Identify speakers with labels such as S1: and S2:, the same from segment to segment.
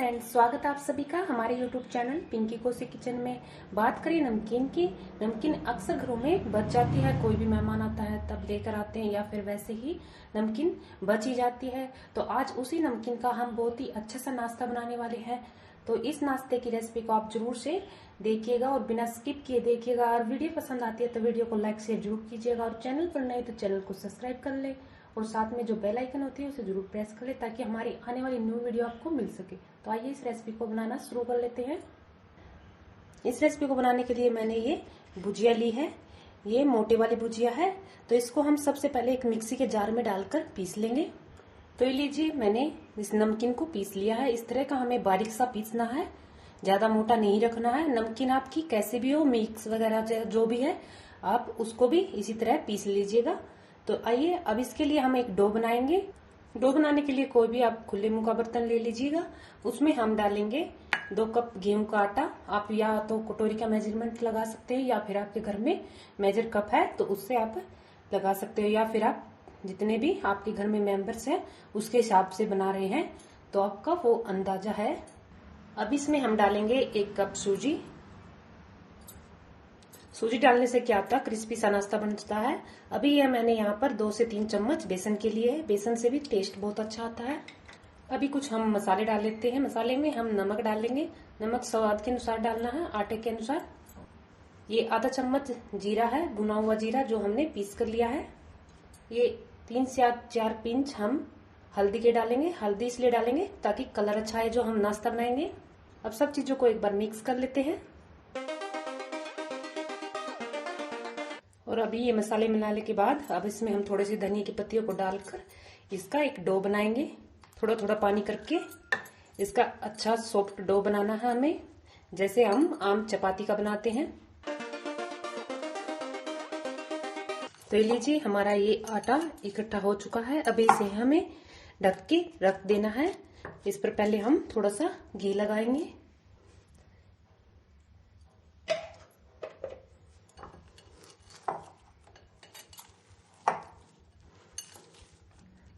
S1: Friends, स्वागत है आप सभी का हमारे YouTube channel Pinky cosy kitchen में। बात करें नमकीन की। नमकीन अक्सर घरों में बच जाती है, कोई भी मेहमान आता है तब लेकर आते हैं या फिर वैसे ही नमकीन बच ही जाती है। तो आज उसी नमकीन का हम बहुत ही अच्छा सा नाश्ता बनाने वाले हैं। तो इस नाश्ते की रेसिपी को आप जरूर से देखिएगा और बिना स्किप किए देखिएगा। और वीडियो पसंद आती है तो वीडियो को लाइक शेयर जरूर कीजिएगा और चैनल पर नए तो चैनल को सब्सक्राइब कर ले और साथ में जो बेल आइकन होती है उसे जरूर प्रेस कर ले ताकि हमारी आने वाली न्यू वीडियो आपको मिल सके। तो आइए इस रेसिपी को बनाना शुरू कर लेते हैं। इस रेसिपी को बनाने के लिए मैंने ये भुजिया ली है। ये मोटे वाली भुजिया है। तो इसको हम सबसे पहले एक मिक्सी के जार में डालकर पीस लेंगे। तो ये लीजिए, मैंने इस नमकीन को पीस लिया है। इस तरह का हमें बारीक सा पीसना है, ज्यादा मोटा नहीं रखना है। नमकीन आपकी कैसे भी हो, मिक्स वगैरह जो भी है, आप उसको भी इसी तरह पीस लीजिएगा। तो आइए अब इसके लिए हम एक डो बनाएंगे। डो बनाने के लिए कोई भी आप खुले मुंह का बर्तन ले लीजिएगा। उसमें हम डालेंगे 2 कप गेहूं का आटा। आप या तो कटोरी का मेजरमेंट लगा सकते हैं या फिर आपके घर में मेजर कप है तो उससे आप लगा सकते हो, या फिर आप जितने भी आपके घर में मेंबर्स हैं उसके हिसाब से बना रहे हैं तो आपका वो अंदाजा है। अब इसमें हम डालेंगे 1 कप सूजी। सूजी डालने से क्या होता है, क्रिस्पी सा नाश्ता बनता है। अभी ये मैंने यहाँ पर 2 से 3 चम्मच बेसन के लिए है। बेसन से भी टेस्ट बहुत अच्छा आता है। अभी कुछ हम मसाले डाल लेते हैं। मसाले में हम नमक डालेंगे। नमक स्वाद के अनुसार डालना है, आटे के अनुसार। ये आधा चम्मच जीरा है, भुना हुआ जीरा जो हमने पीस कर लिया है। ये 3 से 4 पिंच हम हल्दी के डालेंगे। हल्दी इसलिए डालेंगे ताकि कलर अच्छा है जो हम नाश्ता बनाएंगे। अब सब चीजों को एक बार मिक्स कर लेते हैं। और अभी ये मसाले मिलाने के बाद अब इसमें हम थोड़े से धनिया की पत्तियों को डालकर इसका एक डो बनाएंगे। थोड़ा थोड़ा पानी करके इसका अच्छा सॉफ्ट डो बनाना है हमें, जैसे हम आम चपाती का बनाते हैं। तो ये लीजिए, हमारा ये आटा इकट्ठा हो चुका है। अभी इसे हमें ढक के रख देना है। इस पर पहले हम थोड़ा सा घी लगाएंगे।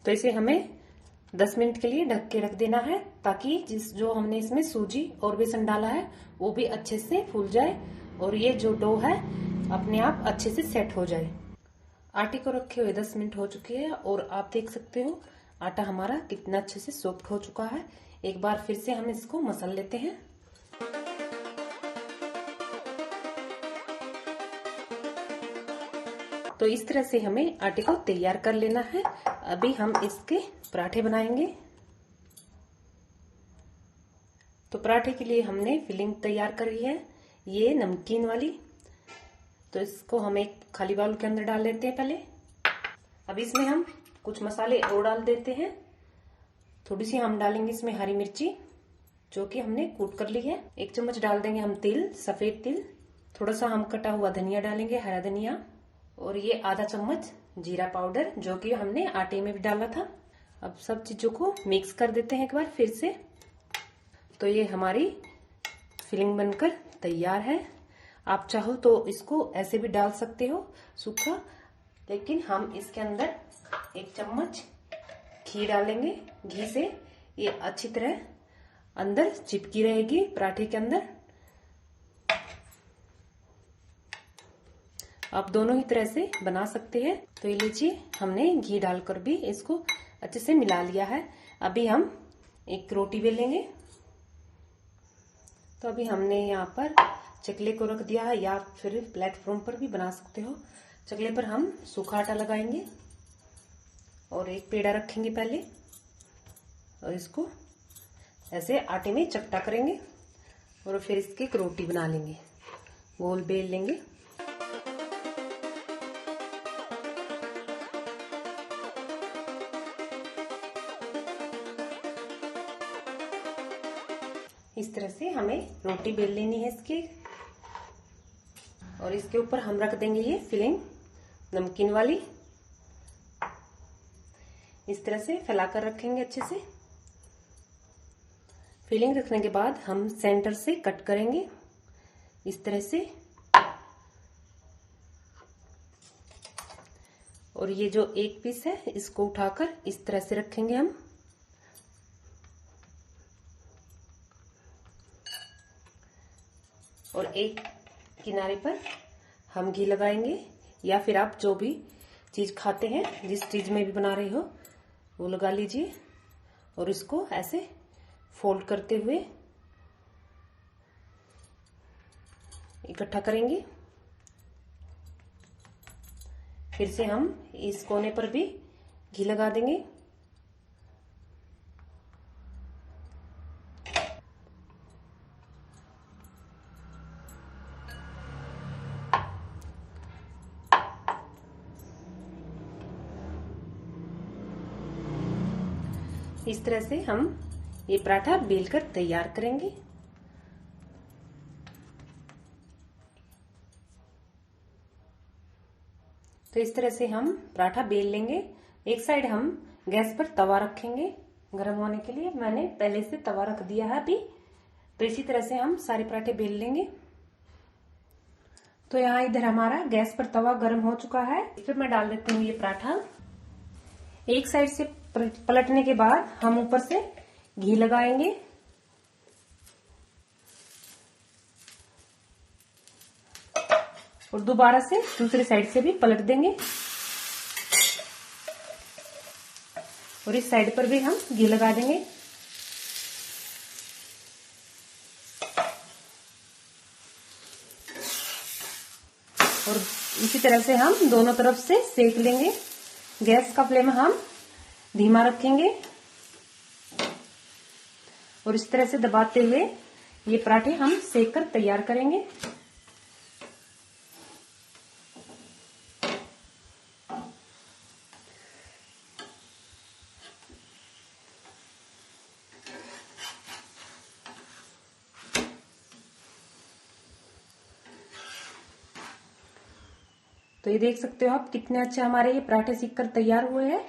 S1: तो इसे हमें 10 मिनट के लिए ढक के रख देना है ताकि जो हमने इसमें सूजी और बेसन डाला है वो भी अच्छे से फूल जाए और ये जो डो है अपने आप अच्छे से सेट हो जाए। आटे को रखे हुए 10 मिनट हो चुके हैं और आप देख सकते हो आटा हमारा कितना अच्छे से सॉफ्ट हो चुका है। एक बार फिर से हम इसको मसल लेते हैं। तो इस तरह से हमें आटे को तैयार कर लेना है। अभी हम इसके पराठे बनाएंगे। तो पराठे के लिए हमने फिलिंग तैयार करी है, ये नमकीन वाली। तो इसको हम एक खाली बाउल के अंदर डाल लेते हैं पहले। अब इसमें हम कुछ मसाले और डाल देते हैं। थोड़ी सी हम डालेंगे इसमें हरी मिर्ची जो कि हमने कूट कर ली है। 1 चम्मच डाल देंगे हम तिल, सफेद तिल। थोड़ा सा हम कटा हुआ धनिया डालेंगे, हरा धनिया। और ये आधा चम्मच जीरा पाउडर जो कि हमने आटे में भी डाला था। अब सब चीजों को मिक्स कर देते हैं एक बार फिर से। तो ये हमारी फिलिंग बनकर तैयार है। आप चाहो तो इसको ऐसे भी डाल सकते हो सूखा, लेकिन हम इसके अंदर 1 चम्मच घी डालेंगे। घी से ये अच्छी तरह अंदर चिपकी रहेगी पराठे के अंदर। आप दोनों ही तरह से बना सकते हैं। तो ये लीजिए, हमने घी डालकर भी इसको अच्छे से मिला लिया है। अभी हम एक रोटी बेलेंगे। तो अभी हमने यहाँ पर चकले को रख दिया है, या फिर प्लेटफॉर्म पर भी बना सकते हो। चकले पर हम सूखा आटा लगाएंगे और एक पेड़ा रखेंगे पहले और इसको ऐसे आटे में चपटा करेंगे और फिर इसकी एक रोटी बना लेंगे, गोल बेल लेंगे। इस तरह से हमें रोटी बेल लेनी है इसकी। और इसके ऊपर हम रख देंगे ये फिलिंग नमकीन वाली। इस तरह से फैलाकर रखेंगे अच्छे से। फिलिंग रखने के बाद हम सेंटर से कट करेंगे इस तरह से। और ये जो एक पीस है इसको उठाकर इस तरह से रखेंगे हम। और एक किनारे पर हम घी लगाएंगे, या फिर आप जो भी चीज खाते हैं, जिस चीज में भी बना रहे हो वो लगा लीजिए। और इसको ऐसे फोल्ड करते हुए इकट्ठा करेंगे। फिर से हम इस कोने पर भी घी लगा देंगे। इस तरह से हम ये पराठा बेलकर तैयार करेंगे। तो इस तरह से हम पराठा बेल लेंगे। एक साइड हम गैस पर तवा रखेंगे गर्म होने के लिए। मैंने पहले से तवा रख दिया है अभी। तो इसी तरह से हम सारे पराठे बेल लेंगे। तो यहाँ इधर हमारा गैस पर तवा गर्म हो चुका है। इस पर मैं डाल देती हूँ ये पराठा। एक साइड से पलटने के बाद हम ऊपर से घी लगाएंगे। और दोबारा से दूसरी साइड से भी पलट देंगे। और इस साइड पर भी हम घी लगा देंगे। और इसी तरह से हम दोनों तरफ से सेक लेंगे। गैस का फ्लेम हम धीमा रखेंगे और इस तरह से दबाते हुए ये पराठे हम सेक कर तैयार करेंगे। तो ये देख सकते हो आप कितने अच्छे हमारे ये पराठे सीख कर तैयार हुए हैं।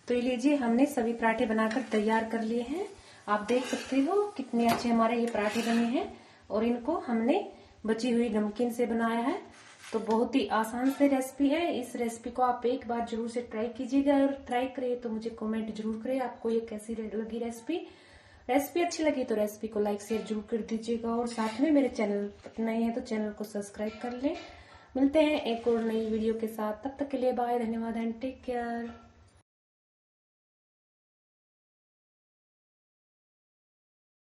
S1: तो ये लीजिए, हमने सभी पराठे बनाकर तैयार कर लिए हैं। आप देख सकते हो कितने अच्छे हमारे ये पराठे बने हैं। और इनको हमने बची हुई नमकीन से बनाया है। तो बहुत ही आसान से रेसिपी है। इस रेसिपी को आप एक बार जरूर से ट्राई कीजिएगा। और ट्राई करिए तो मुझे कमेंट जरूर करें आपको ये कैसी लगी रेसिपी अच्छी लगी तो रेसिपी को लाइक शेयर जरूर कर दीजिएगा। और साथ में मेरे चैनल पर नए हैं तो चैनल को सब्सक्राइब कर लें। मिलते हैं एक और नई वीडियो के साथ। तब तक के लिए बाय, धन्यवाद एंड टेक केयर।